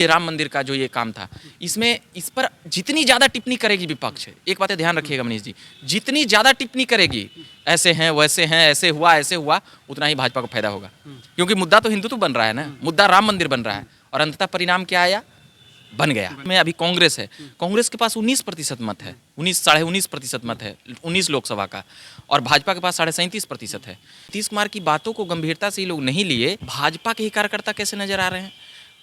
ये राम मंदिर का जो ये काम था, इसमें इस पर जितनी ज़्यादा टिप्पणी करेगी विपक्ष, एक बात ध्यान रखिएगा मनीष जी, जितनी ज़्यादा टिप्पणी करेगी ऐसे हैं वैसे हैं ऐसे हुआ उतना ही भाजपा को फायदा होगा। क्योंकि मुद्दा तो हिंदुत्व बन रहा है ना, मुद्दा राम मंदिर बन रहा है और अंततः परिणाम क्या आया, बन गया। में अभी कांग्रेस है, कांग्रेस के पास 19% मत है, 19-19.5% मत है 19 लोकसभा का, और भाजपा के पास 37.5% है। नीतीश कुमार की बातों को गंभीरता से ये लोग नहीं लिए। भाजपा के ही कार्यकर्ता कैसे नजर आ रहे हैं,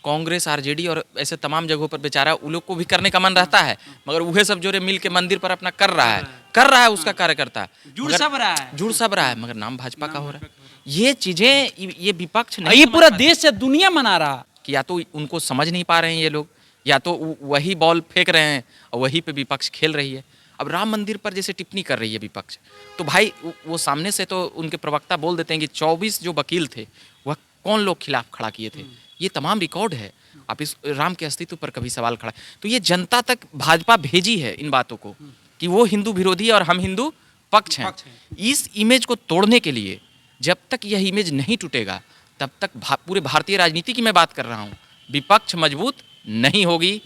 कांग्रेस आरजेडी और ऐसे तमाम जगहों पर बेचारा उन लोग को भी करने का मन रहता है, मगर वह सब जोरे मिल के मंदिर पर अपना कर रहा है उसका कार्यकर्ता जुड़ सब रहा है, मगर नाम भाजपा का हो रहा है। ये चीजें ये विपक्ष नहीं, ये पूरा देश से दुनिया मना रहा कि या तो उनको समझ नहीं पा रहे हैं ये लोग, या तो वही बॉल फेंक रहे हैं और वही पे विपक्ष खेल रही है। अब राम मंदिर पर जैसे टिप्पणी कर रही है विपक्ष, तो भाई वो सामने से तो उनके प्रवक्ता बोल देते हैं कि 24 जो वकील थे वह कौन लोग खिलाफ खड़ा किए थे, ये तमाम रिकॉर्ड है। आप इस राम के अस्तित्व पर कभी सवाल खड़ा, तो ये जनता तक भाजपा भेजी है इन बातों को कि वो हिंदू विरोधी और हम हिंदू पक्ष हैं। इस इमेज को तोड़ने के लिए जब तक यह इमेज नहीं टूटेगा तब तक पूरे भारतीय राजनीति की मैं बात कर रहा हूँ, विपक्ष मजबूत नहीं होगी।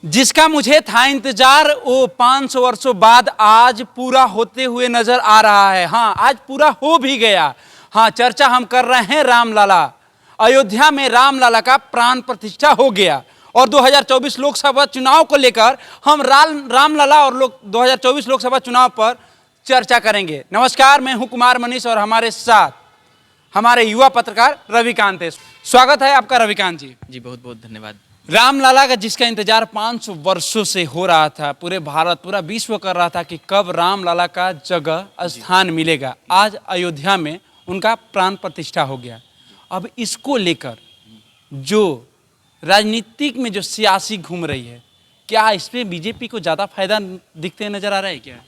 जिसका मुझे था इंतजार वो 500 वर्षों बाद आज पूरा होते हुए नजर आ रहा है। हाँ, आज पूरा हो भी गया। हाँ, चर्चा हम कर रहे हैं रामलला। अयोध्या में रामलला का प्राण प्रतिष्ठा हो गया और 2024 लोकसभा चुनाव को लेकर हम रामलला और 2024 लोकसभा चुनाव पर चर्चा करेंगे। नमस्कार, मैं हूं कुमार मनीष और हमारे साथ हमारे युवा पत्रकार रविकांत है। स्वागत है आपका रविकांत जी। जी बहुत बहुत धन्यवाद। रामलला का जिसका इंतजार 500 वर्षों से हो रहा था, पूरे भारत पूरा विश्व कर रहा था कि कब रामलला का जगह स्थान मिलेगा, आज अयोध्या में उनका प्राण प्रतिष्ठा हो गया। अब इसको लेकर जो राजनीतिक में जो सियासी घूम रही है, क्या इसमें बीजेपी को ज़्यादा फायदा दिखते नजर आ रहा है क्या?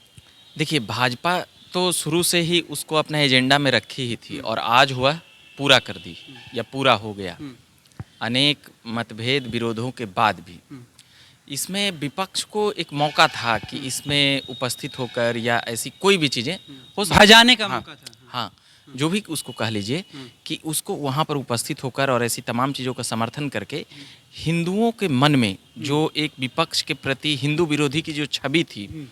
देखिए, भाजपा तो शुरू से ही उसको अपना एजेंडा में रखी ही थी और आज हुआ पूरा कर दी या पूरा हो गया। अनेक मतभेद विरोधों के बाद भी इसमें विपक्ष को एक मौका था कि इसमें उपस्थित होकर या ऐसी कोई भी चीज़ें हो भजाने का मौका था। हाँ, जो भी उसको कह लीजिए कि उसको वहाँ पर उपस्थित होकर और ऐसी तमाम चीज़ों का समर्थन करके हिंदुओं के मन में जो एक विपक्ष के प्रति हिंदू विरोधी की जो छवि थी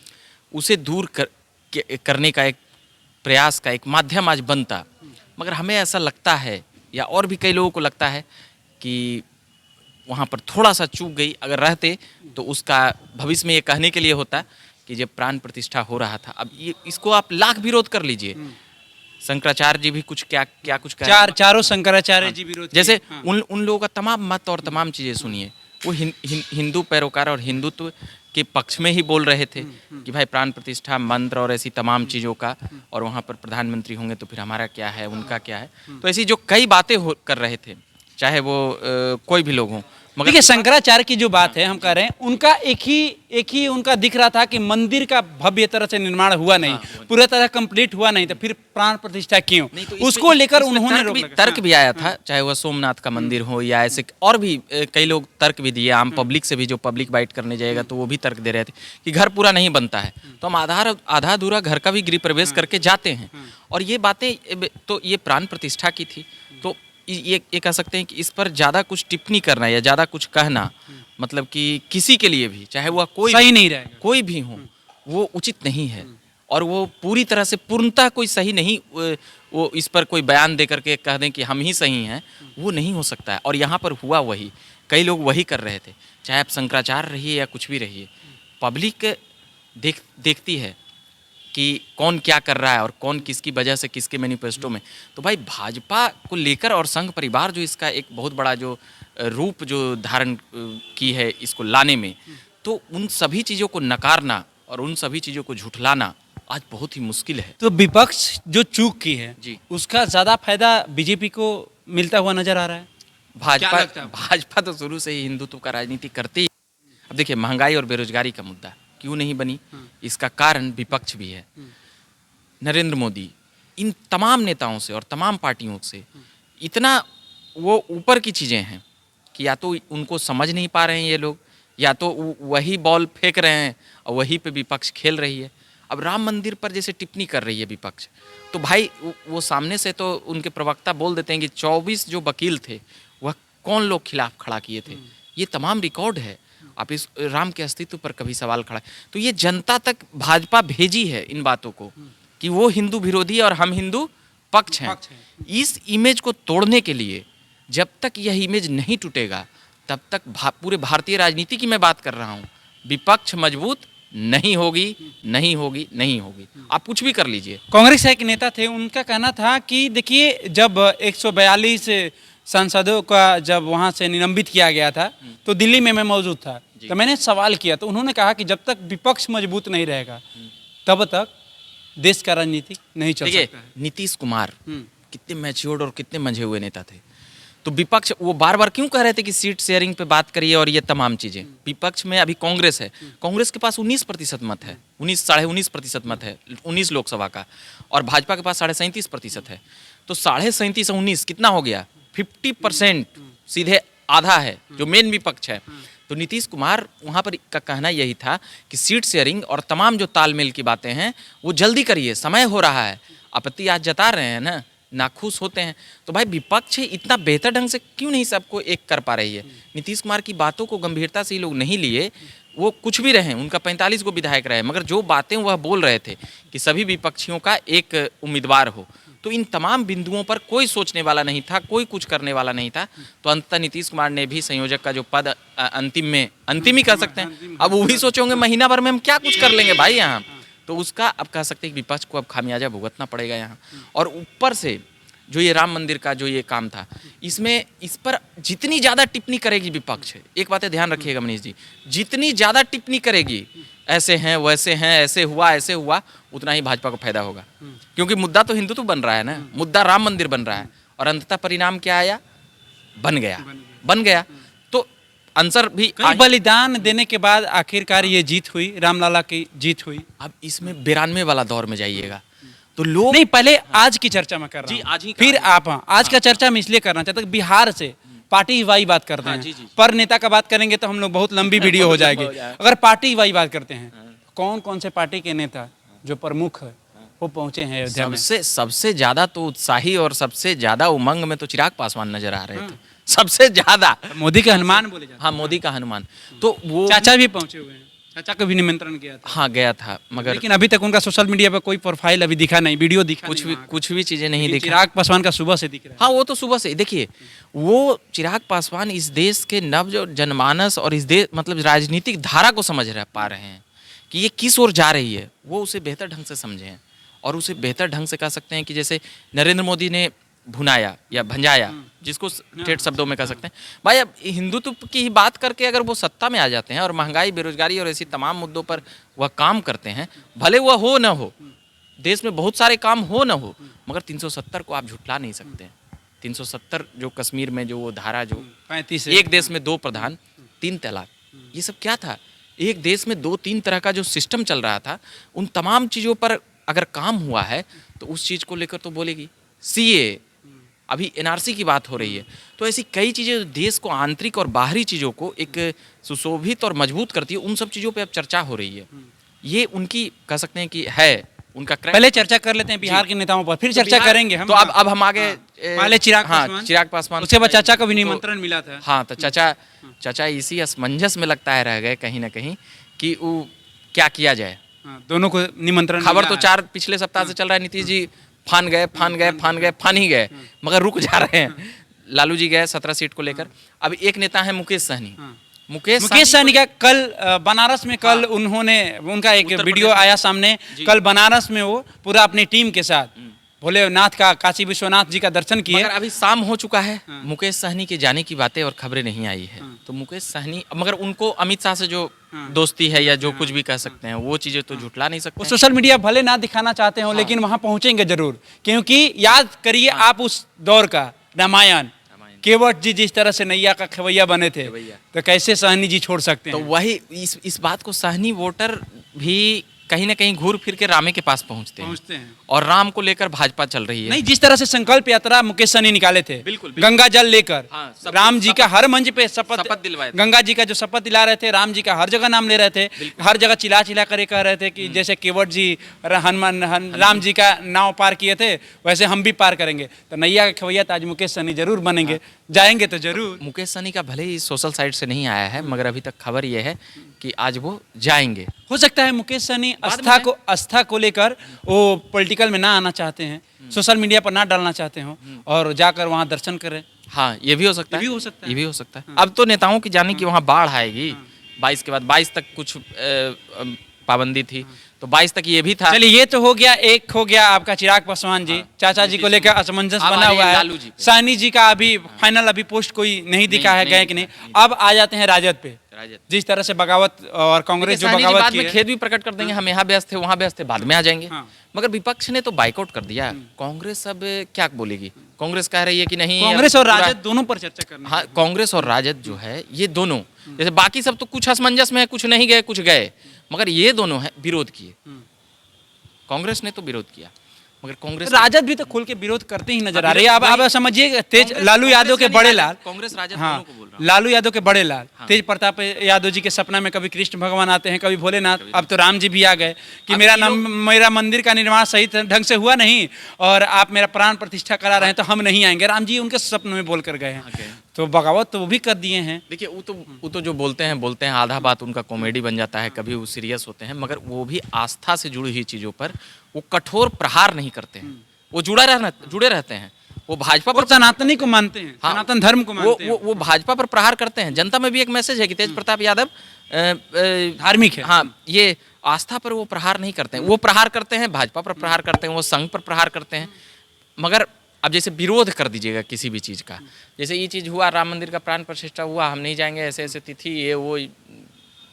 उसे दूर करने का एक प्रयास का एक माध्यम आज बनता। मगर हमें ऐसा लगता है या और भी कई लोगों को लगता है कि वहाँ पर थोड़ा सा चूक गई। अगर रहते तो उसका भविष्य में ये कहने के लिए होता कि जब प्राण प्रतिष्ठा हो रहा था। अब ये इसको आप लाख विरोध कर लीजिए, शंकराचार्य जी भी कुछ क्या कुछ चारों शंकराचार्य जी विरोध जैसे उन लोगों का तमाम मत और तमाम चीज़ें सुनिए, वो हिंदू पैरोकार और हिंदुत्व के पक्ष में ही बोल रहे थे कि भाई प्राण प्रतिष्ठा मंत्र और ऐसी तमाम चीज़ों का, और वहाँ पर प्रधानमंत्री होंगे तो फिर हमारा क्या है उनका क्या है, तो ऐसी जो कई बातें कर रहे थे, चाहे वो कोई भी लोग हों। मगर देखिए, शंकराचार्य की जो बात है हम कह रहे हैं, उनका एक ही उनका दिख रहा था कि मंदिर का भव्य तरह से निर्माण हुआ नहीं, पूरी तरह कंप्लीट हुआ नहीं, तो फिर प्राण प्रतिष्ठा क्यों, तो उसको लेकर उन्होंने तर्क भी आया था, चाहे वह सोमनाथ का मंदिर हो या ऐसे और भी कई लोग तर्क भी दिए। आम पब्लिक से भी, जो पब्लिक बाइट करने जाएगा तो वो भी तर्क दे रहे थे कि घर पूरा नहीं बनता है तो हम आधा अधूरा घर का भी गृह प्रवेश करके जाते हैं, और ये बातें तो ये प्राण प्रतिष्ठा की थी। तो ये कह सकते हैं कि इस पर ज़्यादा कुछ टिप्पणी करना या ज़्यादा कुछ कहना, मतलब कि किसी के लिए भी, चाहे वह कोई सही नहीं रहेगा, कोई भी हो, वो उचित नहीं है और वो पूरी तरह से पूर्णतः कोई सही नहीं, वो इस पर कोई बयान दे करके कह दें कि हम ही सही हैं, वो नहीं हो सकता है। और यहाँ पर हुआ वही, कई लोग वही कर रहे थे, चाहे आप शंकराचार्य रहिए या कुछ भी रहिए। पब्लिक देखती है कि कौन क्या कर रहा है और कौन किसकी वजह से किसके मैनिफेस्टो में। तो भाई भाजपा को लेकर और संघ परिवार जो इसका एक बहुत बड़ा जो रूप जो धारण की है इसको लाने में, तो उन सभी चीज़ों को नकारना और उन सभी चीज़ों को झुठलाना आज बहुत ही मुश्किल है। तो विपक्ष जो चूक की है जी, उसका ज़्यादा फायदा बीजेपी को मिलता हुआ नजर आ रहा है। भाजपा तो शुरू से ही हिंदुत्व का राजनीति करती है। अब देखिए, महंगाई और बेरोजगारी का मुद्दा क्यों नहीं बनी, इसका कारण विपक्ष भी है। नरेंद्र मोदी इन तमाम नेताओं से और तमाम पार्टियों से इतना वो ऊपर की चीज़ें हैं कि या तो उनको समझ नहीं पा रहे हैं ये लोग, या तो वही बॉल फेंक रहे हैं और वही पे विपक्ष खेल रही है। अब राम मंदिर पर जैसे टिप्पणी कर रही है विपक्ष, तो भाई वो सामने से तो उनके प्रवक्ता बोल देते हैं कि 24 जो वकील थे वह कौन लोग खिलाफ खड़ा किए थे, ये तमाम रिकॉर्ड है। आप इस राम के अस्तित्व पर कभी सवाल खड़ा, तो ये जनता तक भाजपा भेजी है इन बातों को कि वो हिंदू विरोधी और हम हिंदू पक्ष हैं। इस इमेज को तोड़ने के लिए जब तक यह इमेज नहीं टूटेगा तब तक पूरे भारतीय राजनीति की मैं बात कर रहा हूँ, विपक्ष मजबूत नहीं होगी, नहीं होगी, नहीं होगी। आप कुछ भी कर लीजिए। कांग्रेस के नेता थे, उनका कहना था कि देखिए जब 142 सांसदों का जब वहाँ से निलंबित किया गया था तो दिल्ली में मैं मौजूद था, तो मैंने सवाल किया तो उन्होंने कहा कि जब तक विपक्ष मजबूत नहीं रहेगा तब तक देश का राजनीति नहीं चल सकता है। नीतीश कुमार कितने मैच्योर्ड और कितने मंझे हुए नेता थे, तो विपक्ष वो बार बार क्यों कह रहे थे कि सीट शेयरिंग पे बात करिए और ये तमाम चीजें। विपक्ष में अभी कांग्रेस है, कांग्रेस के पास 19% मत है, 19.5% मत है 19 लोकसभा का, और भाजपा के पास 37.5% है। तो 37.5 और 19 कितना हो गया, 50% सीधे आधा है जो मेन विपक्ष है। तो नीतीश कुमार वहाँ पर का कहना यही था कि सीट शेयरिंग और तमाम जो तालमेल की बातें हैं वो जल्दी करिए, समय हो रहा है। आपत्ति आज जता रहे हैं ना, नाखुश होते हैं, तो भाई विपक्ष इतना बेहतर ढंग से क्यों नहीं सबको एक कर पा रही है। नीतीश कुमार की बातों को गंभीरता से ये लोग नहीं लिए, वो कुछ भी रहे, उनका 45 को विधायक रहे, मगर जो बातें वह बोल रहे थे कि सभी विपक्षियों का एक उम्मीदवार हो, तो इन तमाम बिंदुओं पर कोई सोचने वाला नहीं था, कोई कुछ करने वाला नहीं था। तो अंततः नीतीश कुमार ने भी संयोजक का जो पद अंतिम ही कह सकते हैं, अब वो भी सोचोगे महीना भर में हम क्या कुछ कर लेंगे भाई यहाँ, तो उसका अब कह सकते हैं कि विपक्ष को अब खामियाजा भुगतना पड़ेगा यहाँ। और ऊपर से जो ये राम मंदिर का जो ये काम था, इस पर जितनी ज़्यादा टिप्पणी करेगी विपक्ष, एक बात ध्यान रखिएगा मनीष जी, जितनी ज़्यादा टिप्पणी करेगी ऐसे हैं वैसे हैं ऐसे हुआ, उतना ही भाजपा को फायदा होगा। क्योंकि मुद्दा तो हिंदुत्व बन रहा है ना, मुद्दा राम मंदिर बन रहा है, और अंततः परिणाम क्या आया, बन गया। तो आंसर भी बलिदान देने के बाद आखिरकार ये जीत हुई, रामलला की जीत हुई। अब इसमें 92 वाला दौर में जाइएगा तो लोग नहीं, पहले आज की चर्चा में कर रहा हूं, आज ही फिर आप आज का चर्चा में इसलिए करना चाहता हूं, बिहार से पार्टी वाई बात करते हैं, जी। पर नेता का बात करेंगे तो हम लोग बहुत लंबी वीडियो हो जाएगी। अगर पार्टी वाई बात करते हैं, कौन कौन से पार्टी के नेता जो प्रमुख है वो पहुंचे हैं अयोध्या में? सबसे ज्यादा तो उत्साही और सबसे ज्यादा उमंग में तो चिराग पासवान नजर आ रहे थे, सबसे ज्यादा। मोदी का हनुमान बोले जाते हैं। हाँ, मोदी का हनुमान। तो वो चाचा भी पहुंचे हुए हैं, चाचा को भी निमंत्रण किया था। हाँ, गया था, मगर लेकिन अभी तक उनका सोशल मीडिया पर कोई प्रोफाइल अभी दिखा नहीं, वीडियो दिखा कुछ भी चीजें नहीं दिखी। चिराग पासवान का सुबह से दिख रहा है। हाँ, वो तो सुबह से देखिए, वो चिराग पासवान इस देश के नव जो जनमानस और इस देश मतलब राजनीतिक धारा को समझ पा रहे हैं कि ये किस ओर जा रही है, वो उसे बेहतर ढंग से समझे हैं। और उसे बेहतर ढंग से कह सकते हैं कि जैसे नरेंद्र मोदी ने भुनाया या भंजाया, जिसको ठेठ शब्दों में कह सकते हैं। भाई अब हिंदुत्व की ही बात करके अगर वो सत्ता में आ जाते हैं और महंगाई, बेरोजगारी और ऐसी तमाम मुद्दों पर वह काम करते हैं, भले वह हो न हो, देश में बहुत सारे काम हो न हो, मगर 370 को आप झुठला नहीं सकते। 370 जो कश्मीर में जो वो धारा जो 35 एक देश में 2 प्रधान 3 तलाक, ये सब क्या था? एक देश में 2-3 तरह का जो सिस्टम चल रहा था, उन तमाम चीज़ों पर अगर काम हुआ है तो उस चीज़ को लेकर तो बोलेगी। सीए, अभी एनआरसी की बात हो रही है, तो ऐसी कई चीज़ें देश को आंतरिक और बाहरी चीज़ों को एक सुशोभित और मजबूत करती है, उन सब चीज़ों पे अब चर्चा हो रही है। ये उनकी कह सकते हैं कि है उनका। पहले चर्चा कर लेते हैं बिहार के नेताओं पर, फिर चर्चा करेंगे हम। तो अब हम आगे पहले चिराग पासवान, उसके बाद चाचा को भी निमंत्रण मिला था। हाँ, तो चाचा इसी असमंजस में लगता है रह गए कहीं ना कहीं कि वो क्या किया जाए। दोनों को निमंत्रण खबर तो 4 पिछले सप्ताह से चल रहा है, नीतीश जी फान ही गए, मगर रुक जा रहे हैं। लालू जी गए 17 सीट को लेकर। अब एक नेता है मुकेश सहनी। मुकेश सहनी का कल बनारस में उन्होंने उनका एक वीडियो आया सामने, कल बनारस में वो पूरा अपनी टीम के साथ भोलेनाथ का, काशी विश्वनाथ जी का दर्शन किए। मगर अभी शाम हो चुका है, मुकेश सहनी के जाने की बातें और खबरें नहीं आई है। तो मुकेश सहनी, मगर उनको अमित शाह से जो दोस्ती है या जो कुछ भी कह सकते हैं, वो चीजें तो झुठला नहीं सकते। वो सोशल मीडिया भले ना दिखाना चाहते हो, लेकिन वहां पहुंचेंगे जरूर, क्योंकि याद करिए आप उस दौर का रामायण, केवट जी जिस तरह से नैया का खवैया बने थे, तो कैसे सहनी जी छोड़ सकते हैं। तो वही इस बात को सहनी वोटर भी कहीं ना कहीं घूर फिर के रामे के पास पहुंचते हैं और राम को लेकर भाजपा चल रही है। नहीं, जिस तरह से संकल्प यात्रा मुकेश सहनी निकाले थे, बिल्कुल। गंगा जल लेकर, हाँ, राम जी का हर मंच पे शपथ दिलवाए थे। गंगा जी का जो शपथ दिला रहे थे, राम जी का हर जगह नाम ले रहे थे, हर जगह चिल्ला चिल्ला कर कह रहे थे कि जैसे केवट जी राम जी का नाव पार किए थे, वैसे हम भी पार करेंगे। तो नैया के खवैया आज मुकेश सहनी जरूर बनेंगे, जाएंगे तो जरूर। मुकेश सहनी का भले ही सोशल साइट से नहीं आया है, मगर अभी तक खबर यह है कि आज वो जाएंगे। हो सकता है मुकेश सहनी आस्था को लेकर वो पॉलिटिकल में ना आना चाहते हैं, सोशल मीडिया पर ना डालना चाहते हो और जाकर वहां दर्शन करें। हाँ, ये भी हो सकता है, ये भी हो सकता है, ये भी हो सकता है। अब तो नेताओं की जाने की वहाँ बाढ़ आएगी। 22 के बाद 22 तक कुछ पाबंदी थी, तो 22 तक ये भी था। चलिए, ये तो हो गया, एक हो गया आपका चिराग पासवान जी, चाचा जी को लेकर असमंजस बना हुआ है। सहनी जी का अभी फाइनल अभी पोस्ट कोई नहीं दिखा है, गए कि नहीं। अब आ जाते हैं राजद पे, जिस तरह से बगावत और कांग्रेस जो बगावत की है, खेद भी प्रकट कर देंगे, हम यहाँ व्यस्त थे, वहाँ व्यस्त थे, बाद में आ जाएंगे। मगर विपक्ष ने तो बाइकआउट कर दिया। कांग्रेस अब क्या बोलेगी? कांग्रेस कह रही है कि नहीं, कांग्रेस और राजद दोनों पर चर्चा करना। हाँ, कांग्रेस और राजद जो है, ये दोनों, जैसे बाकी सब तो कुछ असमंजस में है, कुछ नहीं गए, कुछ गए, मगर ये दोनों है विरोध किए। कांग्रेस ने तो विरोध किया, मगर कांग्रेस राजद भी तो खुल के विरोध करते ही नजर आ रही है। अब समझिए, तेज लालू यादव के बड़े लाल, कांग्रेस राजद हाँ, दोनों को बोल रहा हूं। लालू यादव के बड़े लाल, तेज प्रताप यादव जी के सपना में कभी कृष्ण भगवान आते हैं, कभी भोलेनाथ, अब तो राम जी भी आ गए कि मेरा मंदिर का निर्माण सही तरह ढंग से हुआ नहीं और आप मेरा प्राण प्रतिष्ठा करा रहे हैं, तो हम नहीं आएंगे। राम जी उनके सपने में बोल कर गए हैं, तो बगावत तो वो भी कर दिए हैं। देखिए, वो तो जो बोलते हैं, आधा बात उनका कॉमेडी बन जाता है, कभी वो सीरियस होते हैं, मगर वो भी आस्था से जुड़ी हुई चीजों पर वो कठोर प्रहार नहीं करते हैं, वो जुड़े रहते हैं। वो भाजपा पर सनातनी को मानते हैं, हाँ, सनातन धर्म को मानते हैं। वो भाजपा पर प्रहार करते हैं। जनता में भी एक मैसेज है कि तेज प्रताप यादव धार्मिक है। हाँ, ये आस्था पर वो प्रहार नहीं करते हैं, वो प्रहार करते हैं, भाजपा पर प्रहार करते हैं, वो संघ पर प्रहार करते हैं। मगर अब जैसे विरोध कर दीजिएगा किसी भी चीज़ का, जैसे ये चीज़ हुआ, राम मंदिर का प्राण प्रतिष्ठा हुआ, हम नहीं जाएंगे, ऐसे ऐसे तिथि ये वो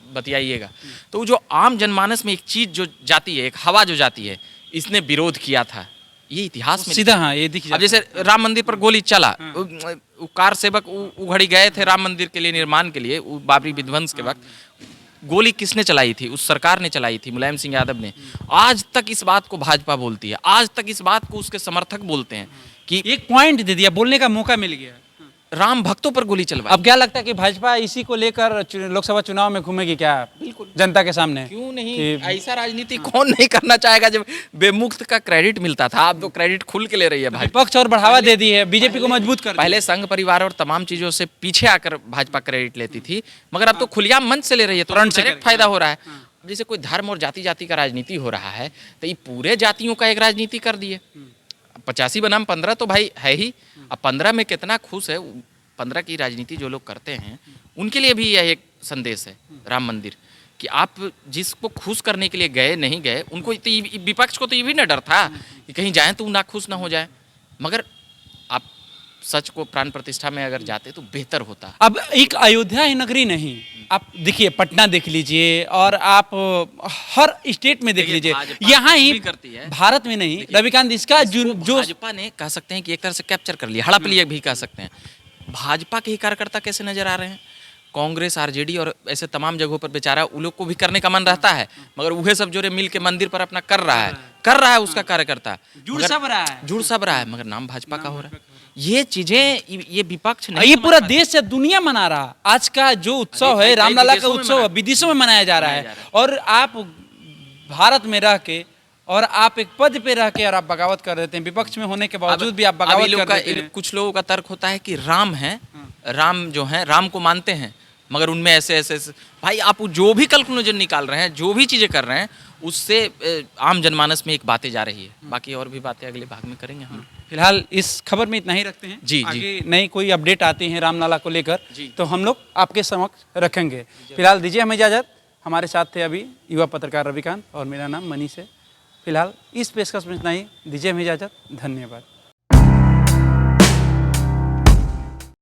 बतियाइएगा, तो जो आम जनमानस में एक चीज़ जो जाती है, एक हवा जो जाती है, इसने विरोध किया था, ये इतिहास में सीधा। हाँ, ये दिख। अब जैसे राम मंदिर पर गोली चला, कार सेवक उघड़ी गए थे राम मंदिर के लिए, निर्माण के लिए, बाबरी विध्वंस के वक्त गोली किसने चलाई थी? उस सरकार ने चलाई थी, मुलायम सिंह यादव ने। आज तक इस बात को भाजपा बोलती है, आज तक इस बात को उसके समर्थक बोलते हैं कि एक पॉइंट दे दिया, बोलने का मौका मिल गया, राम भक्तों पर गोली चलवाई। अब क्या लगता है कि भाजपा इसी को लेकर लोकसभा चुनाव में घूमेगी क्या? बिल्कुल, जनता के सामने। क्यों नहीं? ऐसा राजनीति कौन नहीं करना चाहेगा? जब बेमुक्त का क्रेडिट मिलता था, अब तो क्रेडिट खुल के ले रही है भाजपा। विपक्ष और बढ़ावा दे दी है, बीजेपी को मजबूत कर। पहले संघ परिवार और तमाम चीजों से पीछे आकर भाजपा क्रेडिट लेती थी, मगर अब तो खुलेआम मंच से ले रही है, तो डायरेक्ट फायदा हो रहा है। जैसे कोई धर्म और जाति का राजनीति हो रहा है, तो ये पूरे जातियों का एक राजनीति कर दिए। 85 बनाम 15 तो भाई है ही। अब 15 में कितना खुश है, 15 की राजनीति जो लोग करते हैं, उनके लिए भी यह एक संदेश है राम मंदिर, कि आप जिसको खुश करने के लिए गए नहीं गए, उनको तो विपक्ष को तो ये भी ना डर था कि कहीं जाएं तो ना खुश ना हो जाए, मगर आप सच को प्राण प्रतिष्ठा में अगर जाते तो बेहतर होता। अब एक अयोध्या ही नगरी नहीं, आप देखिए पटना देख लीजिए और आप हर स्टेट में देख लीजिए, यहाँ ही करती है, भारत में नहीं। रविकांत, इसका जो भाजपा ने कह सकते हैं कि एक तरह से कैप्चर कर लिया, हड़प लिया भी कह सकते हैं। भाजपा के ही कार्यकर्ता कैसे नजर आ रहे हैं? कांग्रेस, आरजेडी और ऐसे तमाम जगहों पर बेचारा उन लोग को भी करने का मन रहता है, मगर वह सब जोरे मिल के मंदिर पर अपना कर रहा है उसका कार्यकर्ता, जुड़ सब रहा है, मगर नाम भाजपा का हो रहा है। ये चीजें, ये विपक्ष नहीं, ये पूरा देश से दुनिया मना रहा। आज का जो उत्सव है, रामलला का उत्सव विदेशों में मनाया जा रहा है, और आप भारत में रह के और आप एक पद पे रह के और आप बगावत कर देते हैं, विपक्ष में होने के बावजूद भी आप बगावत कर देते हैं। कुछ लोगों का तर्क होता है कि राम है, राम जो है, राम को मानते हैं, मगर उनमें ऐसे भाई आप जो भी कल्पना निकाल रहे हैं, जो भी चीजें कर रहे हैं, उससे आम जनमानस में एक बातें जा रही है। बाकी और भी बातें अगले भाग में करेंगे हम। फिलहाल इस खबर में इतना ही रखते हैं। जी, आगे नई कोई अपडेट आती है रामलला को लेकर, तो हम लोग आपके समक्ष रखेंगे। फिलहाल दीजिए हमें इजाजत। हमारे साथ थे अभी युवा पत्रकार रविकांत और मेरा नाम मनीष है। फिलहाल इस पेशकश में इतना ही, दीजिए हमें इजाजत। धन्यवाद।